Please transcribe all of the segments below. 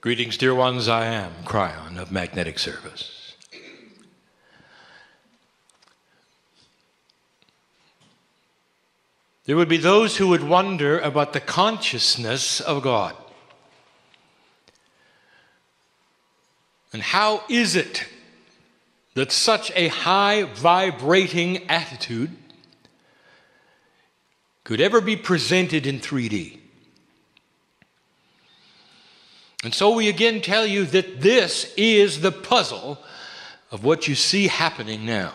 Greetings, dear ones. I am Kryon of Magnetic Service. There would be those who would wonder about the consciousness of God. And how is it that such a high vibrating attitude could ever be presented in 3D? And so we again tell you that this is the puzzle of what you see happening now.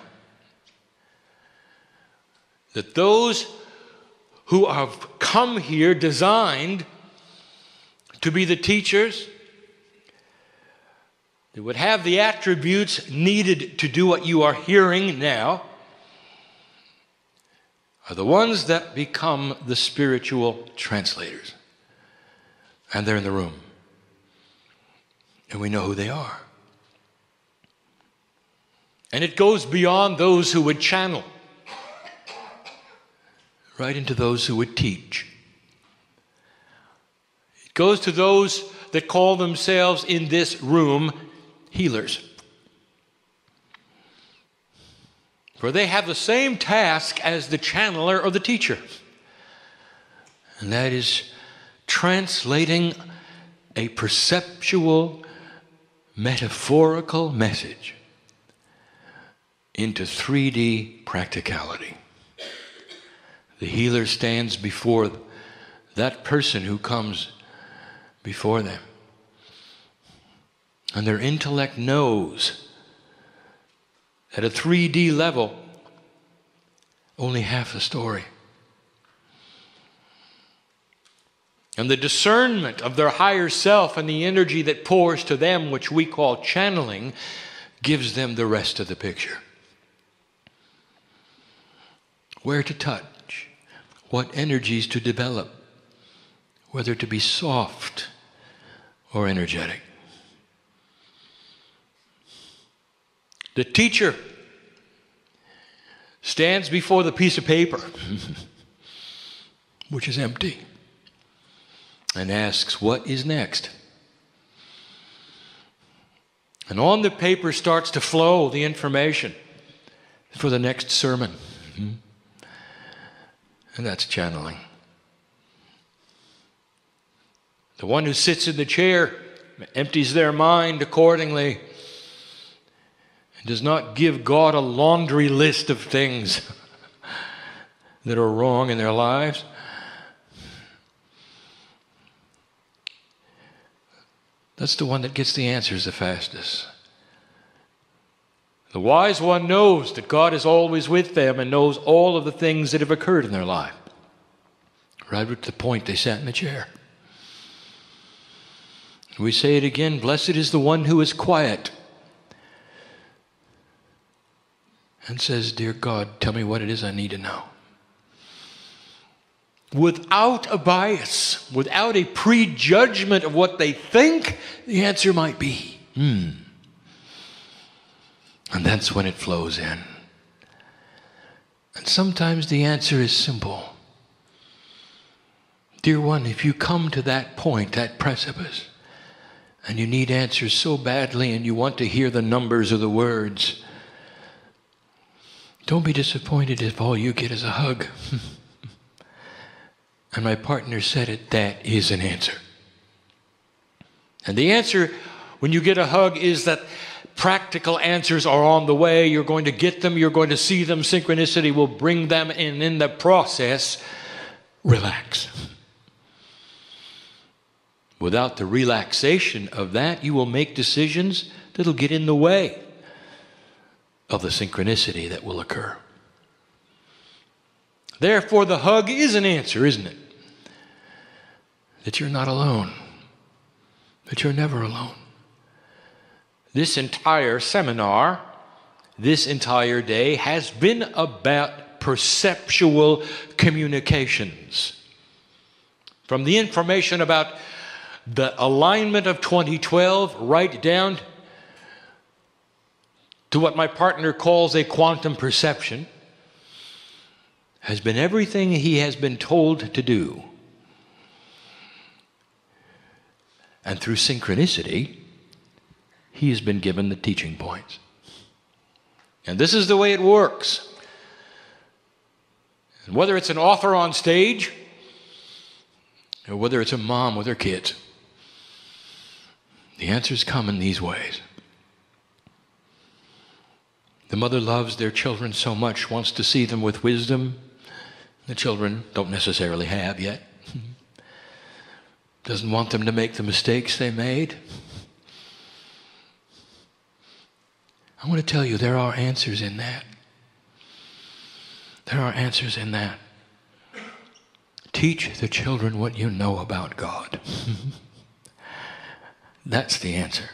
That those who have come here designed to be the teachers, that would have the attributes needed to do what you are hearing now, are the ones that become the spiritual translators. And they're in the room. And we know who they are. And it goes beyond those who would channel, right into those who would teach. It goes to those that call themselves in this room healers. For they have the same task as the channeler or the teacher. And that is translating a perceptual, metaphorical message into 3D practicality. The healer stands before that person who comes before them. And their intellect knows at a 3D level only half the story. And the discernment of their higher self and the energy that pours to them, which we call channeling, gives them the rest of the picture. Where to touch, what energies to develop, whether to be soft or energetic. The teacher stands before the piece of paper, which is empty, and asks, what is next? And on the paper starts to flow the information for the next sermon. And that's channeling. The one who sits in the chair empties their mind accordingly and does not give God a laundry list of things that are wrong in their lives. That's the one that gets the answers the fastest. The wise one knows that God is always with them and knows all of the things that have occurred in their life. Right at the point they sat in the chair. We say it again, blessed is the one who is quiet and says, dear God, tell me what it is I need to know. Without a bias, without a prejudgment of what they think the answer might be. And that's when it flows in. And sometimes the answer is simple. Dear one, if you come to that point, that precipice, and you need answers so badly and you want to hear the numbers or the words, don't be disappointed if all you get is a hug. And my partner said it, that is an answer. And the answer when you get a hug is that practical answers are on the way. You're going to get them. You're going to see them. Synchronicity will bring them. And in the process, relax. Without the relaxation of that, you will make decisions that'll get in the way of the synchronicity that will occur. Therefore, the hug is an answer, isn't it? That you're not alone. That you're never alone. This entire seminar, this entire day, has been about perceptual communications. From the information about the alignment of 2012 right down to what my partner calls a quantum perception, has been everything he has been told to do. And through synchronicity, he has been given the teaching points. And this is the way it works. And whether it's an author on stage, or whether it's a mom with her kids, the answers come in these ways. The mother loves their children so much, wants to see them with wisdom. The children don't necessarily have yet. Doesn't want them to make the mistakes they made. I want to tell you, there are answers in that. There are answers in that. Teach the children what you know about God. That's the answer.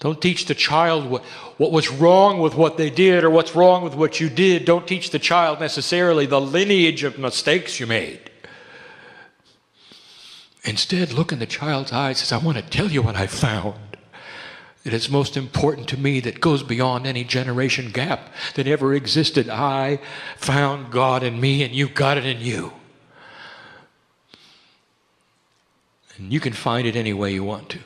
Don't teach the child what was wrong with what they did or what's wrong with what you did. Don't teach the child necessarily the lineage of mistakes you made. Instead, look in the child's eyes and say, I want to tell you what I found. It is most important to me, that goes beyond any generation gap that ever existed. I found God in me and you've got it in you. And you can find it any way you want to.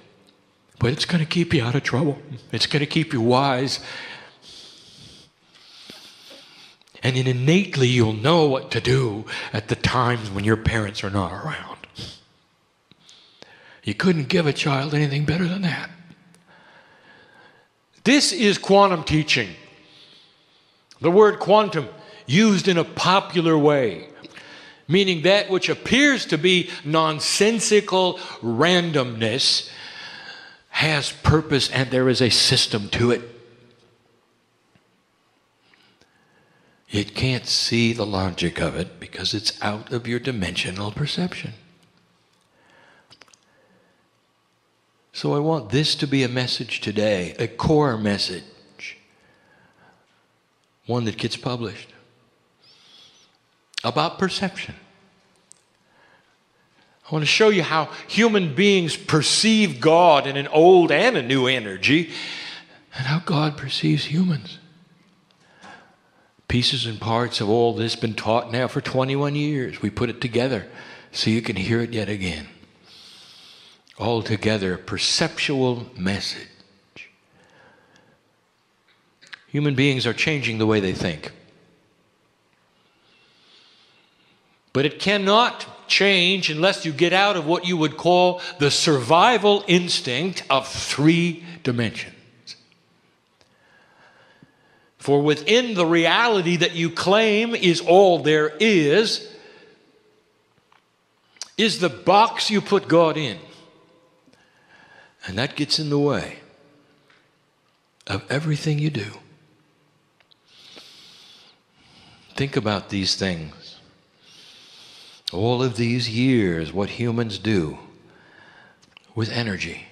But it's going to keep you out of trouble. It's going to keep you wise. And innately you'll know what to do at the times when your parents are not around. You couldn't give a child anything better than that. This is quantum teaching. The word quantum used in a popular way, meaning that which appears to be nonsensical randomness has purpose and there is a system to it. You can't see the logic of it because it's out of your dimensional perception. So I want this to be a message today, a core message, one that gets published, about perception. I want to show you how human beings perceive God in an old and a new energy, and how God perceives humans. Pieces and parts of all this been taught now for 21 years. We put it together so you can hear it yet again. Altogether, perceptual message. Human beings are changing the way they think. But it cannot change unless you get out of what you would call the survival instinct of 3 dimensions. For within the reality that you claim is all there is the box you put God in. And that gets in the way of everything you do. Think about these things. All of these years, what humans do with energy.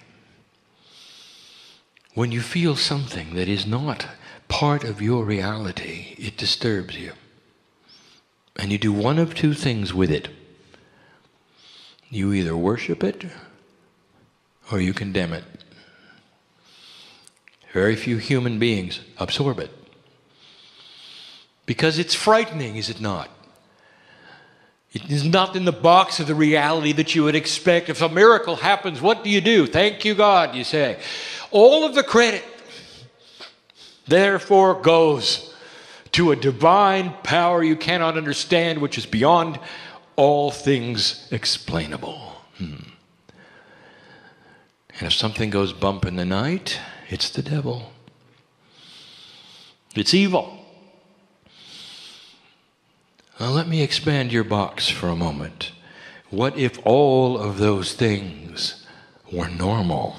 When you feel something that is not part of your reality, it disturbs you. And you do one of 2 things with it. You either worship it or you condemn it. Very few human beings absorb it. Because it's frightening, is it not? It is not in the box of the reality that you would expect. If a miracle happens, what do? Thank you, God, you say. All of the credit, therefore, goes to a divine power you cannot understand, which is beyond all things explainable. And if something goes bump in the night, it's the devil. It's evil. Now let me expand your box for a moment. What if all of those things were normal?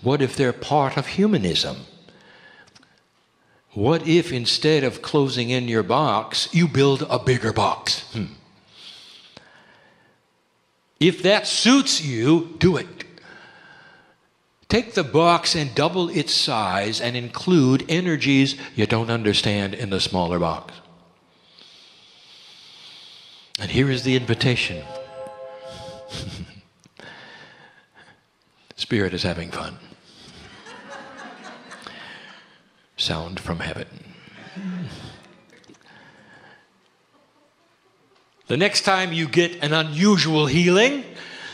What if they're part of humanism? What if instead of closing in your box, you build a bigger box? If that suits you, do it. Take the box and double its size and include energies you don't understand in the smaller box. And here is the invitation. Spirit is having fun. Sound from heaven. The next time you get an unusual healing,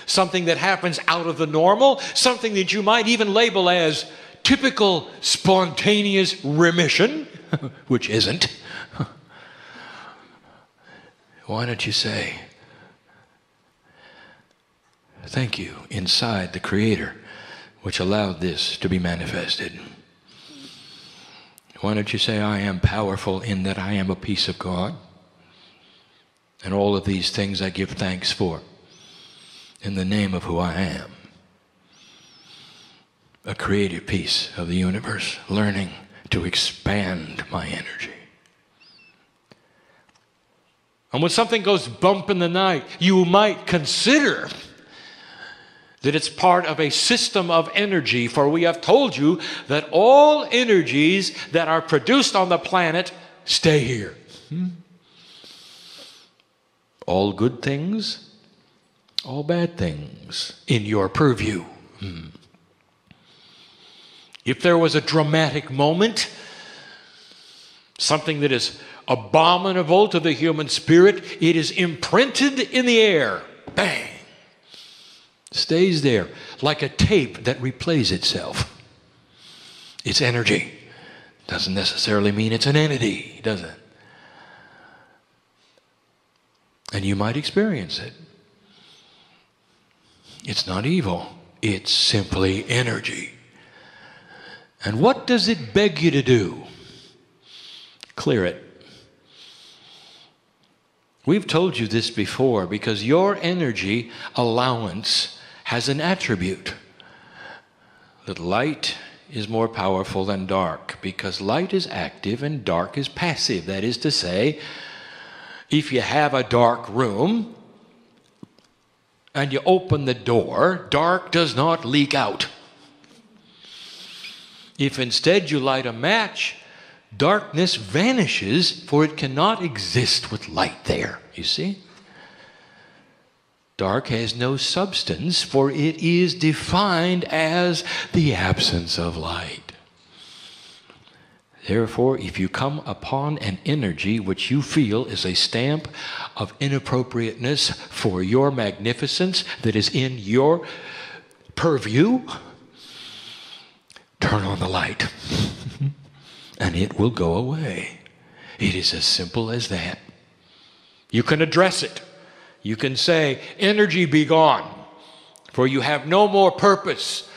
something that happens out of the normal, something that you might even label as typical spontaneous remission, which isn't, why don't you say, thank you inside the Creator, which allowed this to be manifested. Why don't you say, I am powerful in that I am a piece of God, and all of these things I give thanks for in the name of who I am, a creative piece of the universe, learning to expand my energy. And when something goes bump in the night, you might consider that it's part of a system of energy, for we have told you that all energies that are produced on the planet stay here. All good things, all bad things in your purview. If there was a dramatic moment, something that is abominable to the human spirit, it is imprinted in the air. Bang! Stays there like a tape that replays itself. It's energy. Doesn't necessarily mean it's an entity, does it? And you might experience it. It's not evil. It's simply energy. And what does it beg you to do? Clear it. We've told you this before, because your energy allowance has an attribute. That light is more powerful than dark, because light is active and dark is passive. That is to say, if you have a dark room and you open the door, dark does not leak out. If instead you light a match, darkness vanishes, for it cannot exist with light there, you see? Dark has no substance, for it is defined as the absence of light. Therefore, if you come upon an energy which you feel is a stamp of inappropriateness for your magnificence that is in your purview, turn on the light and it will go away. It is as simple as that. You can address it. You can say, energy be gone, for you have no more purpose.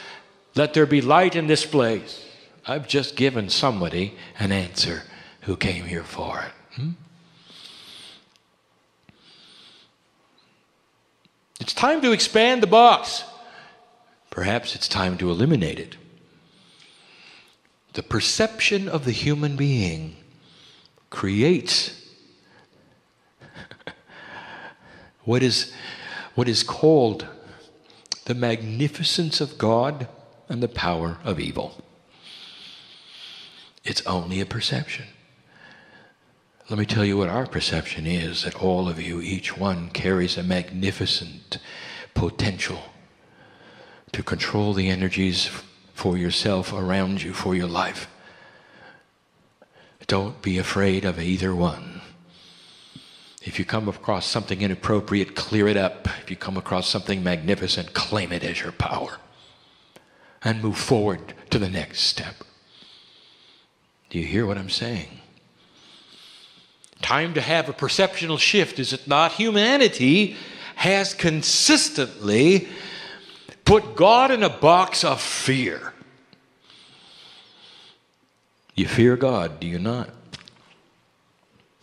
Let there be light in this place. I've just given somebody an answer who came here for it. It's time to expand the box. Perhaps it's time to eliminate it. The perception of the human being creates what is called the magnificence of God and the power of evil. It's only a perception. Let me tell you what our perception is, that all of you, each one, carries a magnificent potential to control the energies for yourself, around you, for your life. Don't be afraid of either one. If you come across something inappropriate, clear it up. If you come across something magnificent, claim it as your power and move forward to the next step. Do you hear what I'm saying? Time to have a perceptual shift, is it not? Humanity has consistently put God in a box of fear. You fear God, do you not?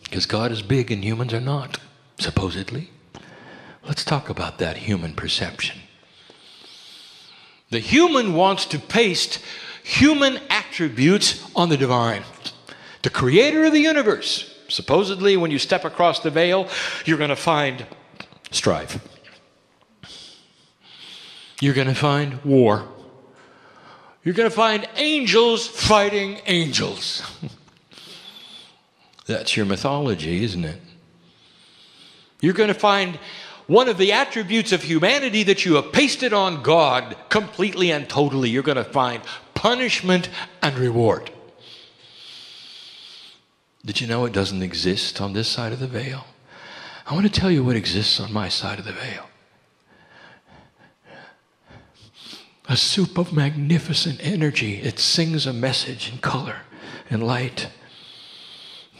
Because God is big and humans are not, supposedly. Let's talk about that human perception. The human wants to paste human attributes on the divine. The creator of the universe. Supposedly, when you step across the veil, you're going to find strife. You're going to find war. You're going to find angels fighting angels. That's your mythology, isn't it? You're going to find one of the attributes of humanity that you have pasted on God completely and totally. You're going to find punishment and reward. Did you know it doesn't exist on this side of the veil? I want to tell you what exists on my side of the veil. A soup of magnificent energy. It sings a message in color and light.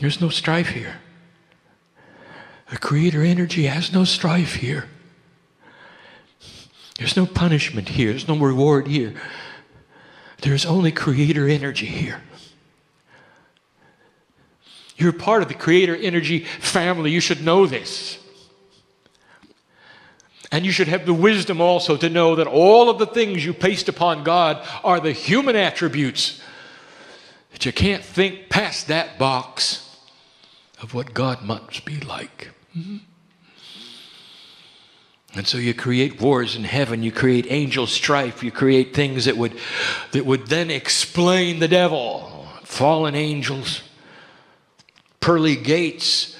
There's no strife here. The creator energy has no strife here. There's no punishment here. There's no reward here. There's only creator energy here. You're part of the creator energy family. You should know this. And you should have the wisdom also to know that all of the things you paste upon God are the human attributes. That you can't think past that box of what God must be like. Mm-hmm. And so you create wars in heaven, you create angel strife, you create things that would then explain the devil. Fallen angels, pearly gates,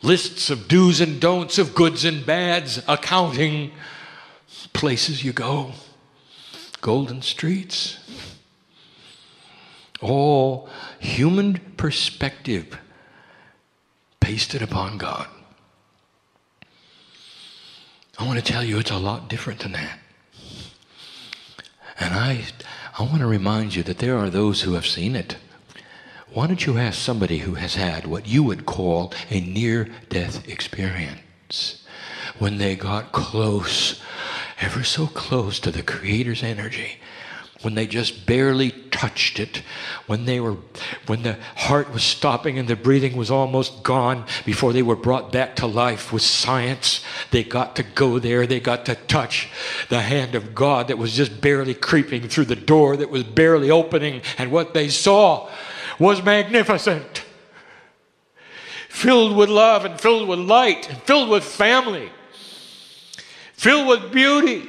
lists of do's and don'ts, of goods and bads, accounting, places you go, golden streets. All human perspective pasted upon God. I want to tell you it's a lot different than that. And I want to remind you that there are those who have seen it. Why don't you ask somebody who has had what you would call a near-death experience, when they got close, ever so close to the Creator's energy, when they just barely touched it, when the heart was stopping and the breathing was almost gone, before they were brought back to life with science. They got to go there. They got to touch the hand of God that was just barely creeping through the door that was barely opening, and what they saw was magnificent, filled with love and filled with light and filled with family, filled with beauty.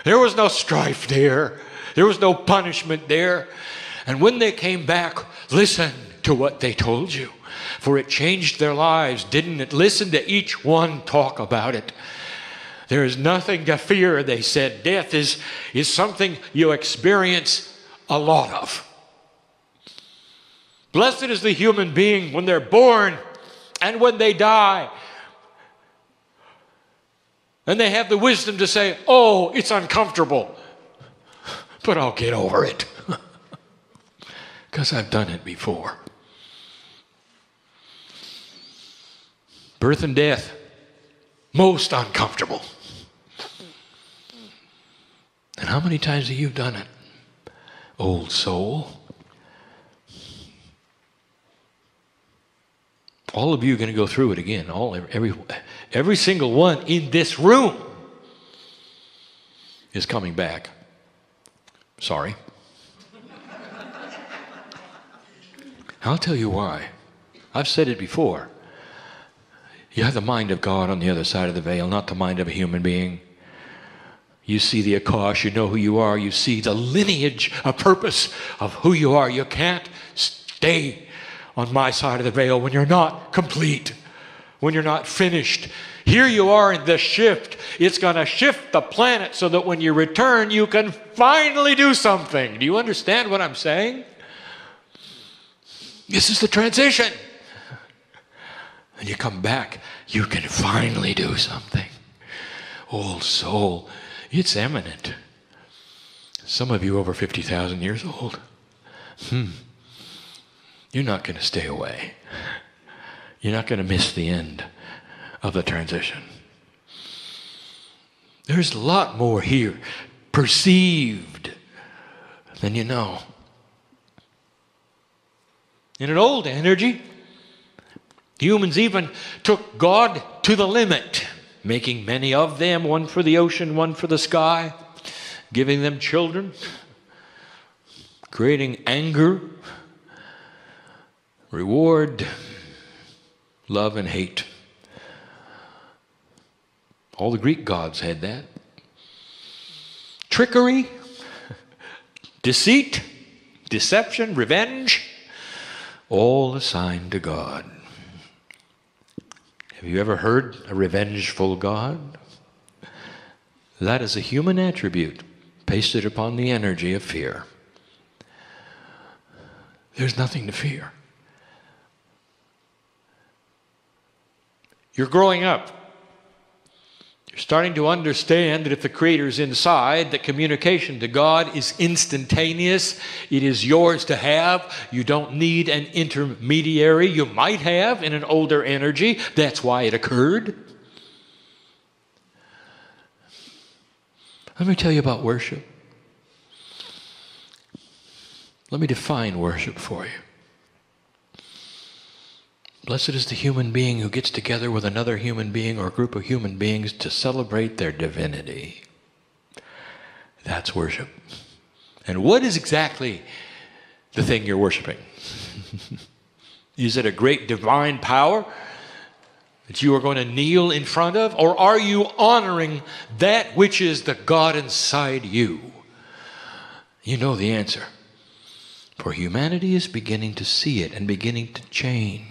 There was no strife there. There was no punishment there. And when they came back, listen to what they told you, for it changed their lives, didn't it? Listen to each one talk about it. There is nothing to fear, they said. Death is something you experience a lot of. Blessed is the human being when they're born and when they die. And they have the wisdom to say, oh, it's uncomfortable, but I'll get over it. Because I've done it before. Birth and death, most uncomfortable. And how many times have you done it, old soul? All of you are going to go through it again. Every single one in this room is coming back. Sorry. I'll tell you why. I've said it before. You have the mind of God on the other side of the veil, not the mind of a human being. You see the Akash, you know who you are. You see the lineage, a purpose of who you are. You can't stay on my side of the veil when you're not complete, when you're not finished. Here you are in the shift. It's going to shift the planet so that when you return, you can finally do something. Do you understand what I'm saying? This is the transition. And you come back, you can finally do something. Old soul, it's imminent. Some of you over 50,000 years old. You're not going to stay away. You're not going to miss the end of the transition. There's a lot more here perceived than you know. In an old energy, humans even took God to the limit, making many of them, one for the ocean, one for the sky, giving them children, creating anger, reward, love and hate. All the Greek gods had that. Trickery, deceit, deception, revenge, all assigned to God. Have you ever heard a revengeful God? That is a human attribute pasted upon the energy of fear. There's nothing to fear. You're growing up. You're starting to understand that if the Creator's inside, that communication to God is instantaneous. It is yours to have. You don't need an intermediary. You might have in an older energy. That's why it occurred. Let me tell you about worship. Let me define worship for you. Blessed is the human being who gets together with another human being or a group of human beings to celebrate their divinity. That's worship. And what is exactly the thing you're worshiping? Is it a great divine power that you are going to kneel in front of? Or are you honoring that which is the God inside you? You know the answer. For humanity is beginning to see it and beginning to change.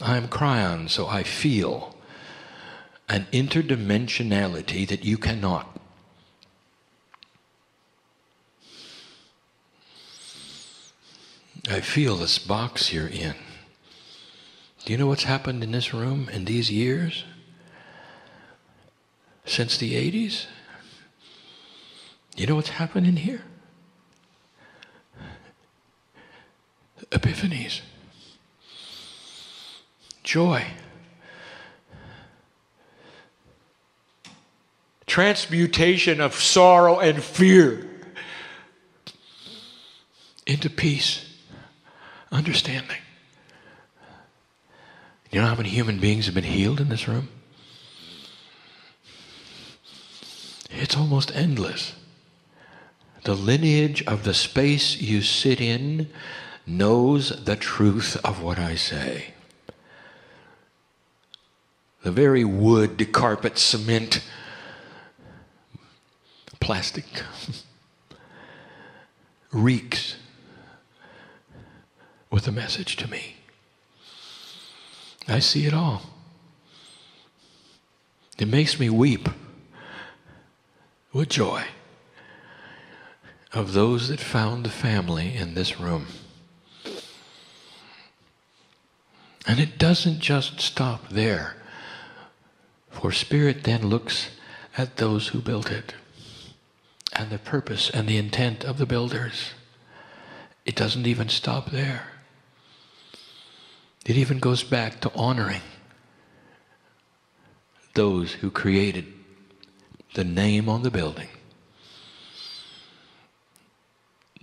I'm Kryon, so I feel an interdimensionality that you cannot. I feel this box you're in. Do you know what's happened in this room in these years? Since the 80s? You know what's happened in here? Epiphanies. Joy. Transmutation of sorrow and fear into peace, understanding. You know how many human beings have been healed in this room? It's almost endless. The lineage of the space you sit in knows the truth of what I say. The very wood, carpet, cement, plastic reeks with a message to me. I see it all. It makes me weep with joy of those that found the family in this room. And it doesn't just stop there. For Spirit then looks at those who built it and the purpose and the intent of the builders. It doesn't even stop there. It even goes back to honoring those who created the name on the building,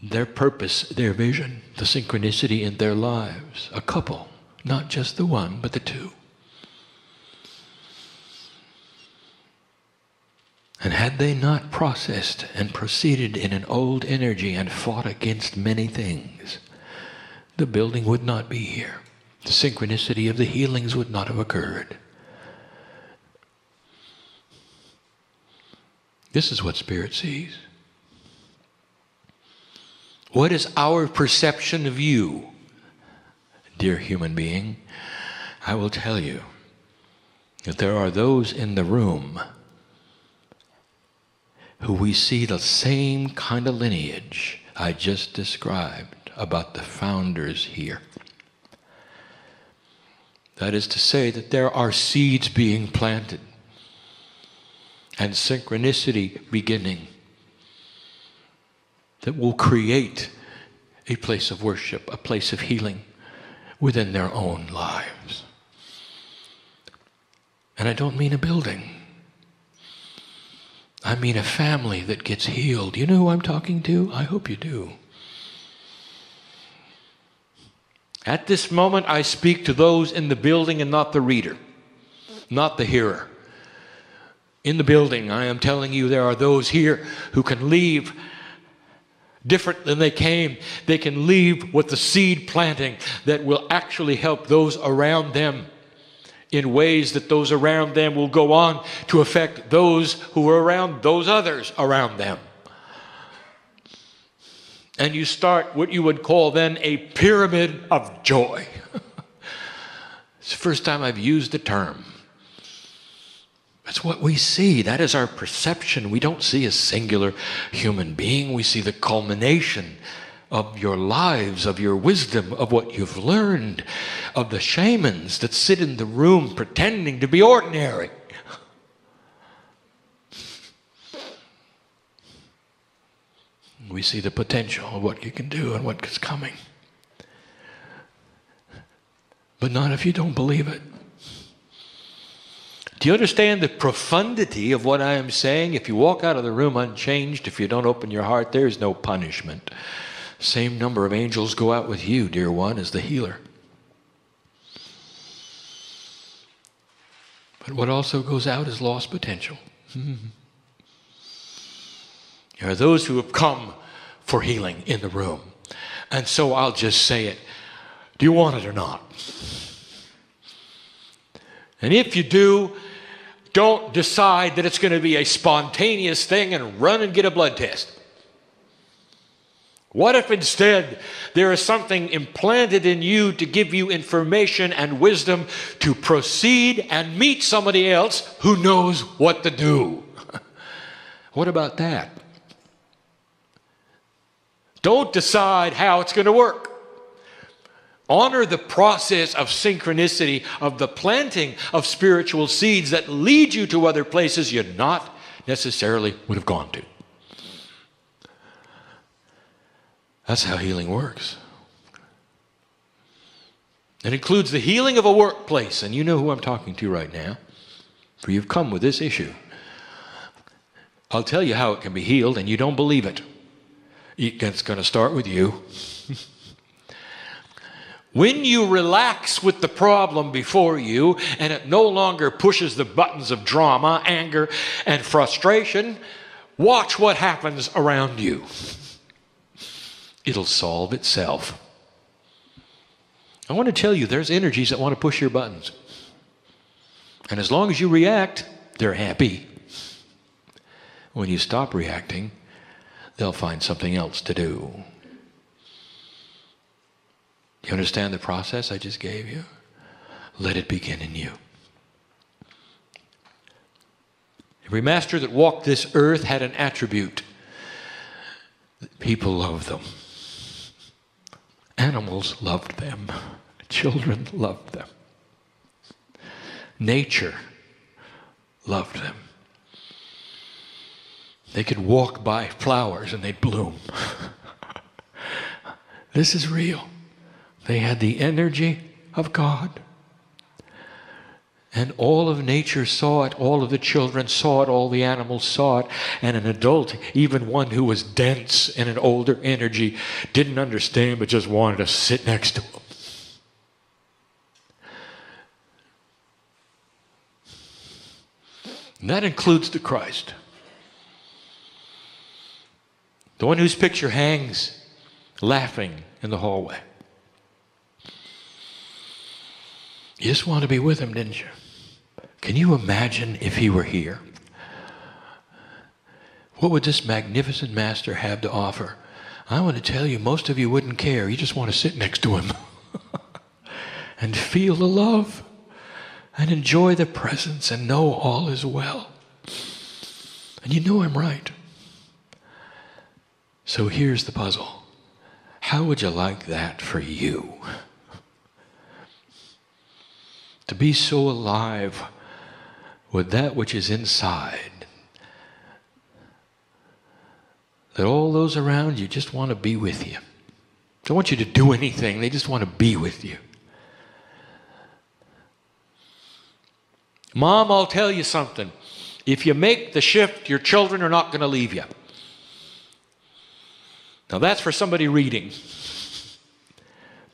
their purpose, their vision, the synchronicity in their lives. A couple, not just the one, but the two. And had they not processed and proceeded in an old energy and fought against many things, the building would not be here. The synchronicity of the healings would not have occurred. This is what Spirit sees. What is our perception of you, dear human being? I will tell you that there are those in the room who we see the same kind of lineage I just described about the founders here. That is to say that there are seeds being planted and synchronicity beginning that will create a place of worship, a place of healing within their own lives. And I don't mean a building. I mean a family that gets healed. You know who I'm talking to? I hope you do. At this moment, I speak to those in the building and not the reader, not the hearer. In the building, I am telling you there are those here who can leave different than they came. They can leave with the seed planting that will actually help those around them in ways that those around them will go on to affect those who are around those others around them. And you start what you would call then a pyramid of joy. It's the first time I've used the term. That's what we see. That is our perception. We don't see a singular human being. We see the culmination of your lives, of your wisdom, of what you've learned, of the shamans that sit in the room pretending to be ordinary. We see the potential of what you can do and what is coming. But not if you don't believe it. Do you understand the profundity of what I am saying? If you walk out of the room unchanged, if you don't open your heart, there is no punishment. Same number of angels go out with you, dear one, as the healer. But what also goes out is lost potential. There are those who have come for healing in the room. And so I'll just say it. Do you want it or not? And if you do, don't decide that it's going to be a spontaneous thing and run and get a blood test. What if instead there is something implanted in you to give you information and wisdom to proceed and meet somebody else who knows what to do? What about that? Don't decide how it's going to work. Honor the process of synchronicity, of the planting of spiritual seeds that lead you to other places you not necessarily would have gone to. That's how healing works. It includes the healing of a workplace, and you know who I'm talking to right now, for you've come with this issue. I'll tell you how it can be healed, and you don't believe it. It's going to start with you. When you relax with the problem before you and it no longer pushes the buttons of drama, anger, and frustration, watch what happens around you. It'll solve itself. I want to tell you, there's energies that want to push your buttons. And as long as you react, they're happy. When you stop reacting, they'll find something else to do. You understand the process I just gave you? Let it begin in you. Every master that walked this earth had an attribute. People loved them. Animals loved them. Children loved them. Nature loved them. They could walk by flowers and they'd bloom. This is real. They had the energy of God. And all of nature saw it, all of the children saw it, all the animals saw it, and an adult, even one who was dense and an older energy, didn't understand but just wanted to sit next to him. And that includes the Christ. The one whose picture hangs laughing in the hallway. You just want to be with him, didn't you? Can you imagine if he were here? What would this magnificent master have to offer? I want to tell you, most of you wouldn't care. You just want to sit next to him and feel the love and enjoy the presence and know all is well. And you know I'm right. So here's the puzzle. How would you like that for you? To be so alive with that which is inside that all those around you just want to be with you. Don't want you to do anything. They just want to be with you. Mom, I'll tell you something. If you make the shift, your children are not going to leave you. Now that's for somebody reading.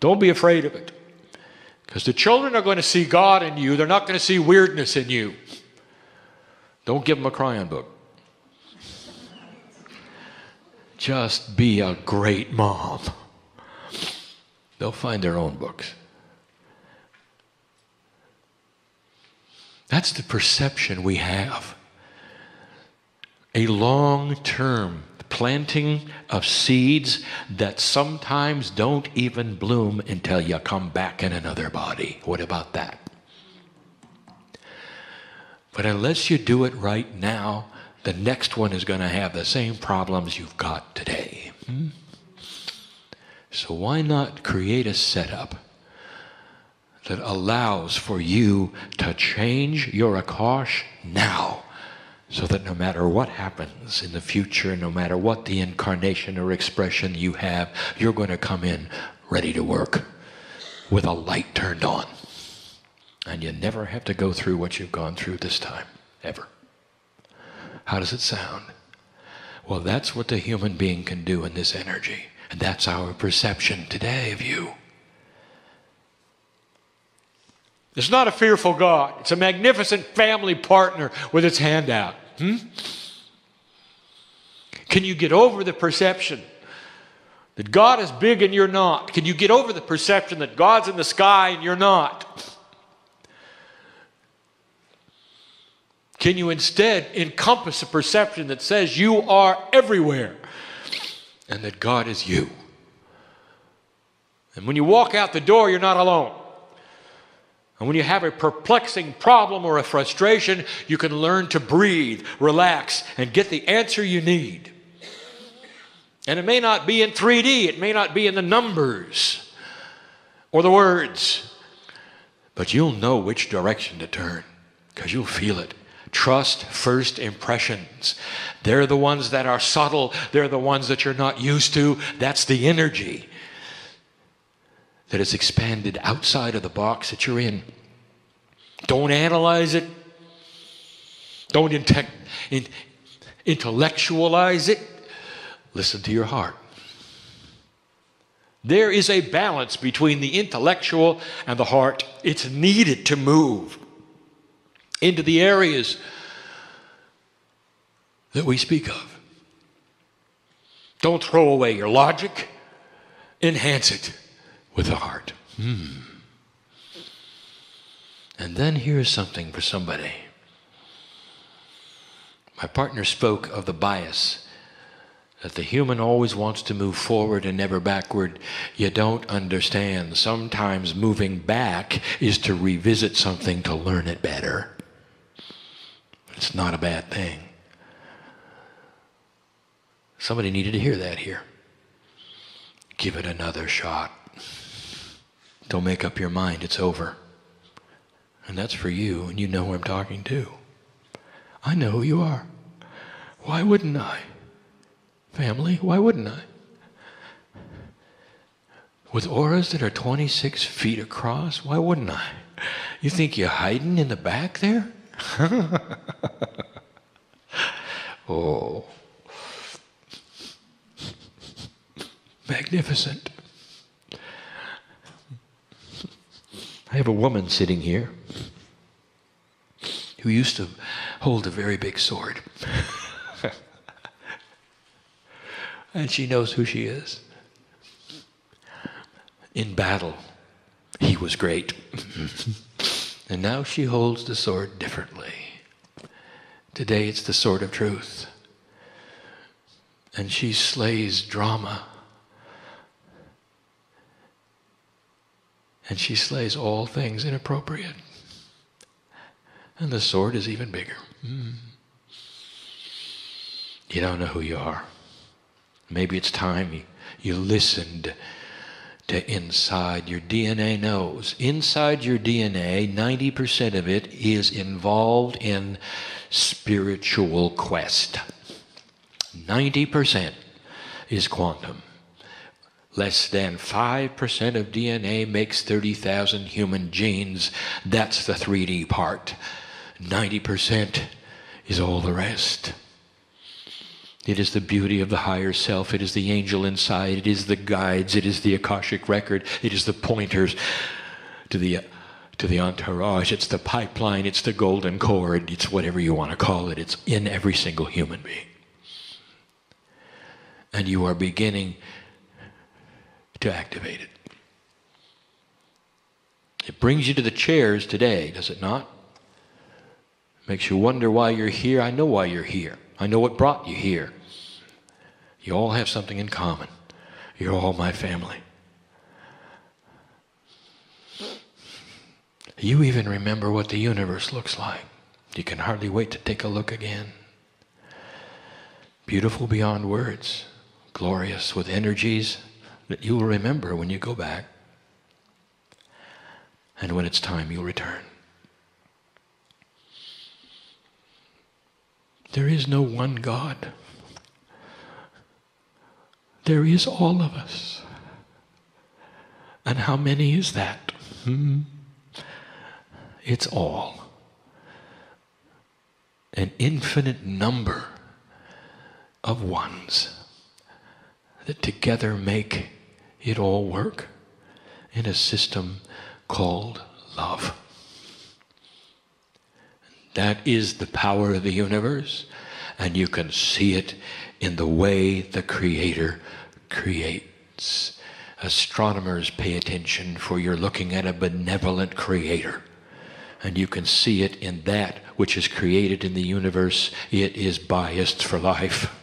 Don't be afraid of it. Because the children are going to see God in you. They're not going to see weirdness in you. Don't give them a Kryon book. Just be a great mom. They'll find their own books. That's the perception we have. A long-term planting of seeds that sometimes don't even bloom until you come back in another body. What about that? But unless you do it right now, the next one is going to have the same problems you've got today. So why not create a setup that allows for you to change your Akash now, so that no matter what happens in the future, no matter what the incarnation or expression you have, you're going to come in ready to work with a light turned on. And you never have to go through what you've gone through this time, ever. How does it sound? Well, that's what the human being can do in this energy. And that's our perception today of you. It's not a fearful God. It's a magnificent family partner with its hand out. Can you get over the perception that God is big and you're not? Can you get over the perception that God's in the sky and you're not? Can you instead encompass a perception that says you are everywhere and that God is you? And when you walk out the door, you're not alone. And when you have a perplexing problem or a frustration, you can learn to breathe, relax, and get the answer you need. And it may not be in 3D, it may not be in the numbers or the words, but you'll know which direction to turn because you'll feel it. Trust first impressions. They're the ones that are subtle. They're the ones that you're not used to. That's the energy that is expanded outside of the box that you're in. Don't analyze it. Don't intellectualize it. Listen to your heart. There is a balance between the intellectual and the heart. It's needed to move into the areas that we speak of. Don't throw away your logic. Enhance it with the heart. And then here's something for somebody. My partner spoke of the bias that the human always wants to move forward and never backward. You don't understand. Sometimes moving back is to revisit something to learn it better. It's not a bad thing. Somebody needed to hear that here. Give it another shot. Don't make up your mind. It's over. And that's for you, and you know who I'm talking to. I know who you are. Why wouldn't I? Family, why wouldn't I? With auras that are 26 feet across, why wouldn't I? You think you're hiding in the back there? Oh. Magnificent. I have a woman sitting here who used to hold a very big sword. And she knows who she is. In battle, he was great. And now she holds the sword differently. Today it's the sword of truth. And she slays drama. And she slays all things inappropriate. And the sword is even bigger. You don't know who you are. Maybe it's time you listened to inside. Your DNA knows. Inside your DNA, 90% of it is involved in spiritual quest. 90% is quantum. Less than 5% of DNA makes 30,000 human genes. That's the 3D part. 90% is all the rest. It is the beauty of the higher self. It is the angel inside. It is the guides. It is the Akashic record. It is the pointers to the entourage. It's the pipeline. It's the golden cord. It's whatever you want to call it. It's in every single human being. And you are beginning to activate it. It brings you to the chairs today, does it not? Makes you wonder why you're here. I know why you're here. I know what brought you here. You all have something in common. You're all my family. You even remember what the universe looks like. You can hardly wait to take a look again. Beautiful beyond words. Glorious with energies that you will remember when you go back, and when it's time you'll return. There is no one God. There is all of us. And how many is that? It's all. An infinite number of ones that together make it all work in a system called love. That is the power of the universe, and you can see it in the way the Creator creates. Astronomers, pay attention, for you're looking at a benevolent Creator. And you can see it in that which is created in the universe. It is biased for life.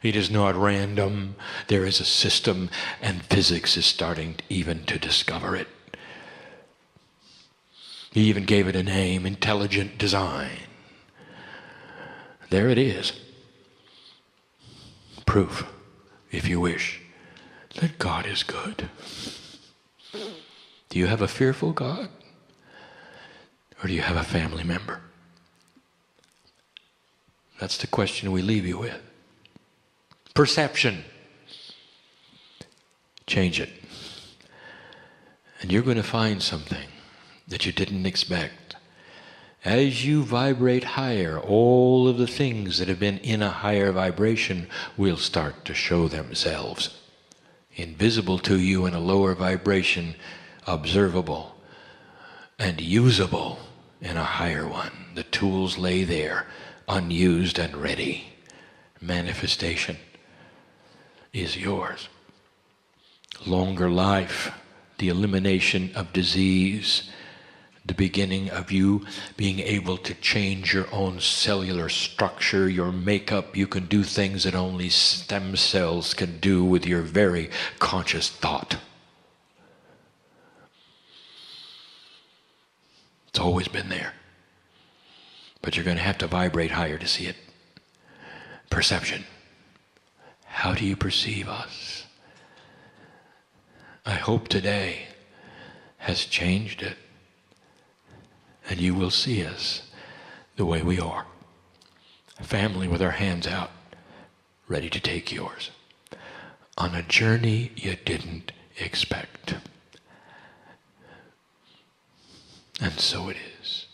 It is not random. There is a system, and physics is starting even to discover it. He even gave it a name, intelligent design. There it is. Proof, if you wish, that God is good. Do you have a fearful God? Or do you have a family member? That's the question we leave you with. Perception. Change it. And you're going to find something that you didn't expect. As you vibrate higher, all of the things that have been in a higher vibration will start to show themselves. Invisible to you in a lower vibration, observable and usable in a higher one. The tools lay there, unused and ready. Manifestation is yours. Longer life, the elimination of disease, the beginning of you being able to change your own cellular structure, your makeup. You can do things that only stem cells can do with your very conscious thought. It's always been there. But you're going to have to vibrate higher to see it. Perception. How do you perceive us? I hope today has changed it. And you will see us the way we are. A family with our hands out, ready to take yours. On a journey you didn't expect. And so it is.